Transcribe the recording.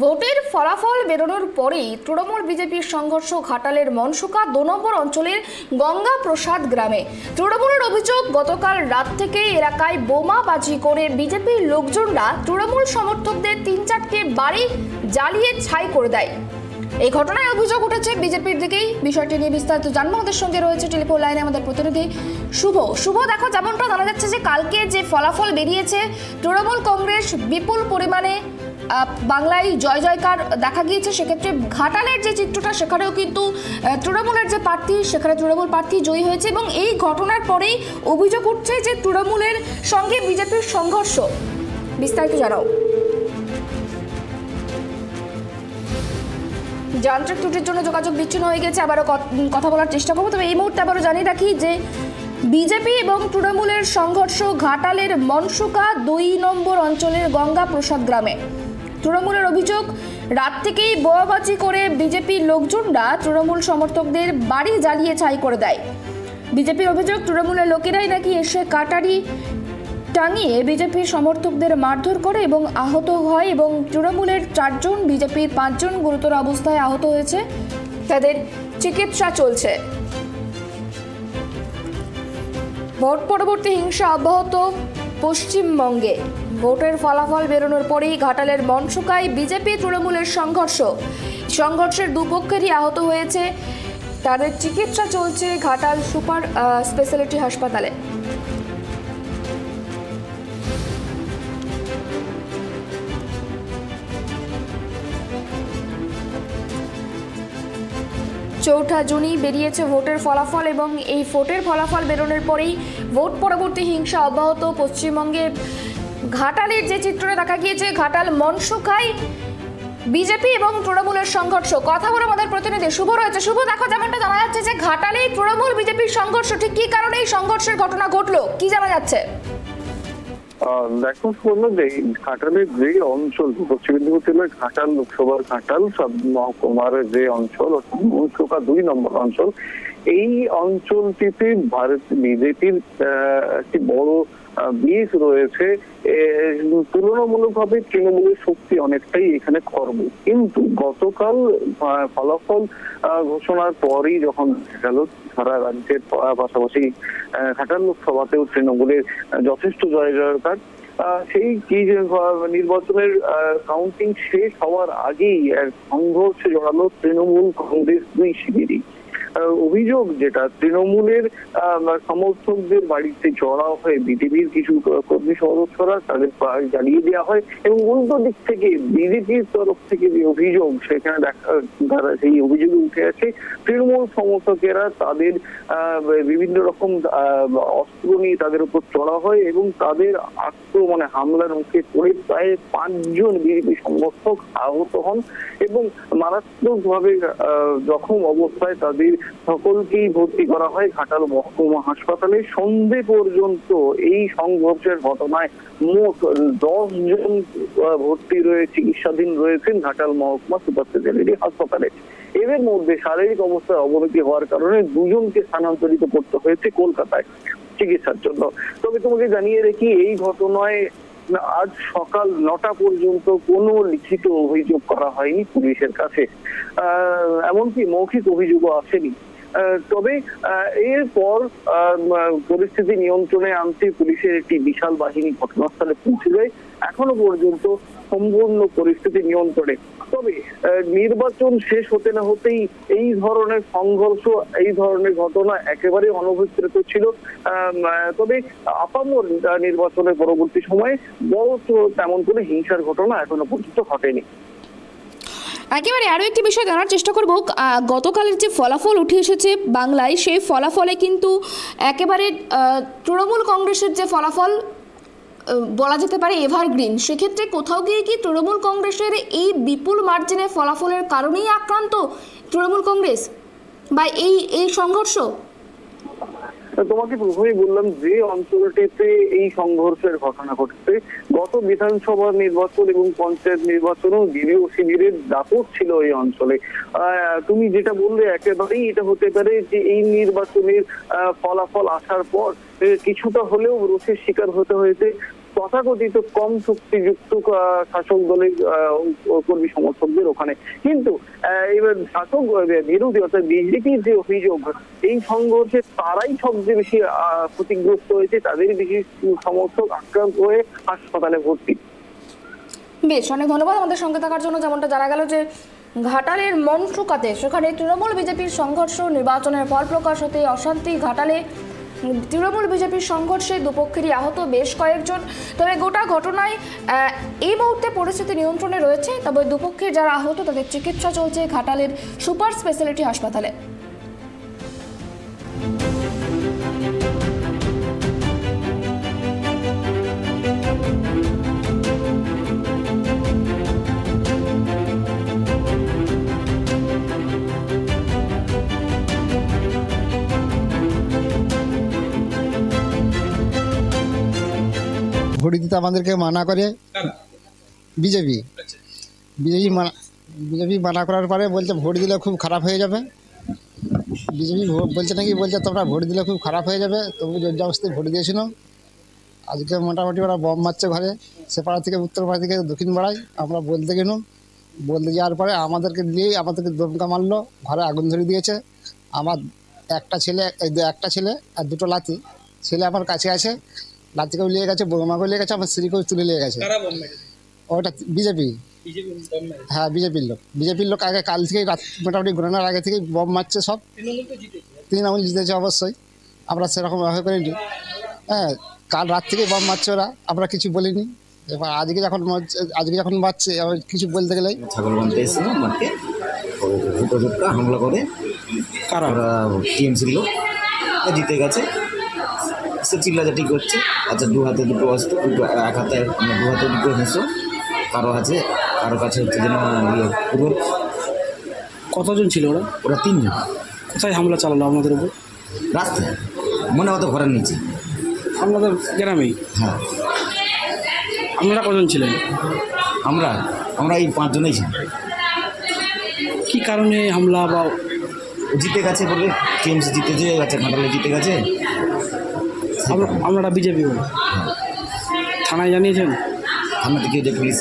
ভোটের ফলাফল বেরোনোর পরেই তৃণমূল বিজেপির সংঘর্ষ ঘাটালের মনসুকা ২ নম্বর অঞ্চলের গঙ্গা প্রসাদ গ্রামে। তৃণমূলের অভিযোগ, গতকাল রাত থেকে এলাকায় বোমাবাজি করে বিজেপির লোকজনরা তৃণমূল সমর্থকদের ৩-৪টে বাড়ি জ্বালিয়ে ছাই করে দেয়। এই ঘটনায় অভিযোগ উঠেছে বিজেপির দিকেই। বিষয়টি নিয়ে বিস্তারিত জানবো, আমাদের সঙ্গে রয়েছে টেলিফোন লাইনে আমাদের প্রতিনিধি শুভ। দেখো, যেমনটা জানা যাচ্ছে যে কালকে যে ফলাফল বেরিয়েছে, তৃণমূল কংগ্রেস বিপুল পরিমাণে বাংলায় জয় জয়কার দেখা গিয়েছে। সেক্ষেত্রে ঘাটালের যে চিত্রটা, সেখানেও কিন্তু তৃণমূলের যে প্রার্থী, সেখানে তৃণমূল প্রার্থী জয়ী হয়েছে এবং এই ঘটনার পরেই অভিযোগ উঠছে যে তৃণমূলের সঙ্গে বিজেপির সংঘর্ষ। বিস্তারিত জানাও। যান্ত্রিক ত্রুটির জন্য যোগাযোগ বিচ্ছিন্ন হয়ে গেছে, আবারও কথা বলার চেষ্টা করবো। তবে এই মুহূর্তে আবারও জানিয়ে রাখি যে বিজেপি এবং তৃণমূলের সংঘর্ষ ঘাটালের মনসুকা ২ নম্বর অঞ্চলের গঙ্গা প্রসাদ গ্রামে। তৃণমূলের অভিযোগ, রাত থেকেই বোমাবাজি করে বিজেপির লোকজনরা তৃণমূল সমর্থকদের বাড়ি জ্বালিয়ে ছাই করে দেয়। বিজেপির অভিযোগ, তৃণমূলের লোকেরাই নাকি এসে কাটারি টাঙিয়ে বিজেপির সমর্থকদের মারধর করে এবং আহত হয় এবং তৃণমূলের ৪ জন, বিজেপির ৫ জন গুরুতর অবস্থায় আহত হয়েছে, তাদের চিকিৎসা চলছে। ভোট পরবর্তী হিংসা অব্যাহত পশ্চিমবঙ্গে। ভোটের ফলাফল বেরোনোর পরেই ঘাটালের মনসুকায় বিজেপি তৃণমূলের সংঘর্ষের দুপক্ষেরই আহত হয়েছে, তাদের চিকিৎসা চলছে ঘাটাল সুপার স্পেশালিটি হাসপাতালে। চৌঠা জুনই বেরিয়েছে ভোটের ফলাফল এবং এই ভোটের ফলাফল বেরোনোর পরেই ভোট পরবর্তী হিংসা অব্যাহত পশ্চিমবঙ্গে। ঘাটালের যে চিত্রটা দেখা গিয়েছে, ঘাটাল মনসুকায় বিজেপি এবং তৃণমূলের সংঘর্ষ। কথা বলে আমাদের প্রতিনিধি শুভ রয়েছে। শুভ, দেখো, যেমনটা জানা যাচ্ছে যে ঘাটালে তৃণমূল বিজেপির সংঘর্ষ, ঠিক কি কারণে এই সংঘর্ষের ঘটনা ঘটলো, কি জানা যাচ্ছে? দেখো শুনলো যে ঘাটালের যে অঞ্চল, পশ্চিম মেদিনীপুর জেলার ঘাটাল লোকসভার ঘাটাল মহকুমার যে অঞ্চল, মনসুকা ২ নম্বর অঞ্চল, এই অঞ্চলটিতে ভারত বিজেপির একটি বড় বেস রয়েছে। তুলনামূলকভাবে তৃণমূলের শক্তি অনেকটাই এখানে খর্ব, কিন্তু গতকাল ফলাফল ঘোষণার পরই যখন দেখা গেল সারা রাজ্যের পাশাপাশি ঘাটাল লোকসভাতেও তৃণমূলের যথেষ্ট জয়কার, সেই নির্বাচনের কাউন্টিং শেষ হওয়ার আগেই এক সংঘর্ষে জড়ালো তৃণমূল কংগ্রেস ২ শিবিরই। অভিযোগ যেটা, তৃণমূলের সমর্থকদের বাড়িতে চড়াও হয়ে বিজেপির কিছু কর্মী সদস্যরা তাদের বাড়ি জ্বালিয়ে দেওয়া হয় এবং উল্টো দিক থেকে বিজেপির তরফ থেকে যে অভিযোগ, সেখানে সেই অভিযোগে উঠে আছে তৃণমূল সমর্থকেরা তাদের বিভিন্ন রকম অস্ত্র নিয়ে তাদের উপর চড়া হয় এবং তাদের আক্রমণে হামলার মুখে পড়ে প্রায় ৫ জন বিজেপি সমর্থক আহত হন এবং মারাত্মকভাবে জখম অবস্থায় তাদের সকলকেই ভর্তি করা হয় ঘাটাল মহকুমা হাসপাতালে। সন্ধে পর্যন্ত এই সংঘর্ষের ঘটনায় মোট ১০ জন ভর্তি চিকিৎসাধীন রয়েছেন ঘাটাল মহকুমা সুপার স্পেশালিটি হাসপাতালে। এদের মধ্যে শারীরিক অবস্থার অবনতি হওয়ার কারণে ২ জনকে স্থানান্তরিত করতে হয়েছে কলকাতায় চিকিৎসার জন্য। তবে তোমাকে জানিয়ে রাখি, এই ঘটনায় আজ সকাল ৯টা পর্যন্ত কোনো লিখিত অভিযোগ করা হয়নি পুলিশের কাছে, এমনকি মৌখিক অভিযোগও আসেনি। তবে এরপর পরিস্থিতি নিয়ন্ত্রণে আনতে পুলিশের একটি বিশাল বাহিনী ঘটনাস্থলে পৌঁছে যায়। এখনো পর্যন্ত সম্পূর্ণ পরিস্থিতি নিয়ন্ত্রণে। তবে নির্বাচন শেষ হতে না হতেই এই ধরনের সংঘর্ষ, এই ধরনের ঘটনা একেবারে অনভিপ্রেত ছিল। তবে আপামর নির্বাচনের পরবর্তী সময়ে বড় তেমন করে হিংসার ঘটনা এখনো পর্যন্ত ঘটেনি। একেবারে আরও একটি বিষয় জানার চেষ্টা করব, গতকালের যে ফলাফল উঠে এসেছে বাংলায়, সেই ফলাফলে কিন্তু একেবারে তৃণমূল কংগ্রেসের যে ফলাফল বলা যেতে পারে এভারগ্রিন। সেক্ষেত্রে কোথাও গিয়ে কি তৃণমূল কংগ্রেসের এই বিপুল মার্জিনের ফলাফলের কারণেই আক্রান্ত তৃণমূল কংগ্রেস বা এই সংঘর্ষ? তোমাকে প্রথমেই বললাম যে অঞ্চলটিতে এই সংঘর্ষের ঘটনা ঘটছে, গত বিধানসভা নির্বাচন এবং পঞ্চায়েত নির্বাচনও দলীয় শিবিরের দাপট ছিল এই অঞ্চলে। তুমি যেটা বললে একেবারেই এটা হতে পারে যে এই নির্বাচনের ফলাফল আসার পর কিছুটা হলেও রোষের শিকার হতে হয়েছে তথাকথিত কম শক্তিযুক্ত শাসক দলের কর্মী সমর্থকদের ওখানে। কিন্তু এবার শাসক বিরোধী অর্থাৎ বিজেপির যে অভিযোগ, এই সংঘর্ষে তারাই সবচেয়ে বেশি ক্ষতিগ্রস্ত হয়েছে, তাদের বেশি সমর্থক আক্রান্ত হয়ে হাসপাতালে ভর্তি। বেশ, অনেক ধন্যবাদ আমাদের সঙ্গে থাকার জন্য। যেমনটা জানা গেল যে ঘাটালের মনসুকাতে সেখানে তৃণমূল বিজেপির সংঘর্ষ, নির্বাচনের ফল প্রকাশ হতে অশান্তি। ঘাটালে তৃণমূল বিজেপির সংঘর্ষে দুপক্ষেরই আহত বেশ কয়েকজন। তবে গোটা ঘটনায় এই মুহূর্তে পরিস্থিতি নিয়ন্ত্রণে রয়েছে। তবে দুপক্ষে যারা আহত তাদের চিকিৎসা চলছে ঘাটালের সুপার স্পেশালিটি হাসপাতালে। ভোট দিতে আমাদেরকে মানা করে বিজেপি। বিজেপি মানা করার পরে বলছে ভোট দিলে খুব খারাপ হয়ে যাবে। বিজেপি বলছে তোমরা ভোট দিলে খুব খারাপ হয়ে যাবে, তবু জোর জবরদস্তি ভোট দিয়েছিল। আজকে মোটামুটি ওরা বম মারছে ঘরে, সে পাড়া থেকে উত্তর পাড়া থেকে দক্ষিণ পাড়ায়। আমরা বলতে যাওয়ার পরে আমাদেরকে দমকা মারলো, ঘরে আগুন ধরে দিয়েছে। আমার একটা ছেলে আর দুটো লাতি, ছেলে আমার কাছে আছে, লাতিকেও নিয়ে গেছে, বোমাকেও নিয়ে গেছে, আমার স্ত্রীকেও তুলে নিয়ে গেছে। ওটা বিজেপি, হ্যাঁ বিজেপির লোক আগে কাল থেকেই মোটামুটি ঘোরানোর আগে থেকেই বম মারছে সব। তৃণমূল জিতেছে অবশ্যই, আমরা সেরকম ব্যবহার করিনি। হ্যাঁ, কাল রাত থেকেই বম মারছে ওরা, আমরা কিছু বলিনি। এবার আজকে যখন মারছে কিছু বলতে গেলেই ছাগল বানতে এসে মাঠে হুটকা হামলা করে। কারা? টিএমসির লোক, জিতে গেছে, সে চিল্লাচাটি করছে। আচ্ছা, দু হাতে দুটো অস্ত্র, এক হাতে দু হাতে দুটো হেঁসো কারো আছে, কারো কাছে হচ্ছে যেন পুরো। কতজন ছিল ওরা? ওরা 3 জন। কোথায় হামলা চালালো আপনাদের উপর? রাস্তায়, মনে হতো ঘরের নিচে, আপনাদের গ্রামেই? হ্যাঁ। আপনারা কজন ছিলেন? আমরা এই 5 জনেই ছিলাম। কী কারণে হামলা? বা জিতে গেছে বলে, টিএমসি জিতেছে, ঘাটালে জিতে গেছে। আপনারা বিজেপি বলে থানায় জানিয়েছেন? থানা থেকে যে পুলিশ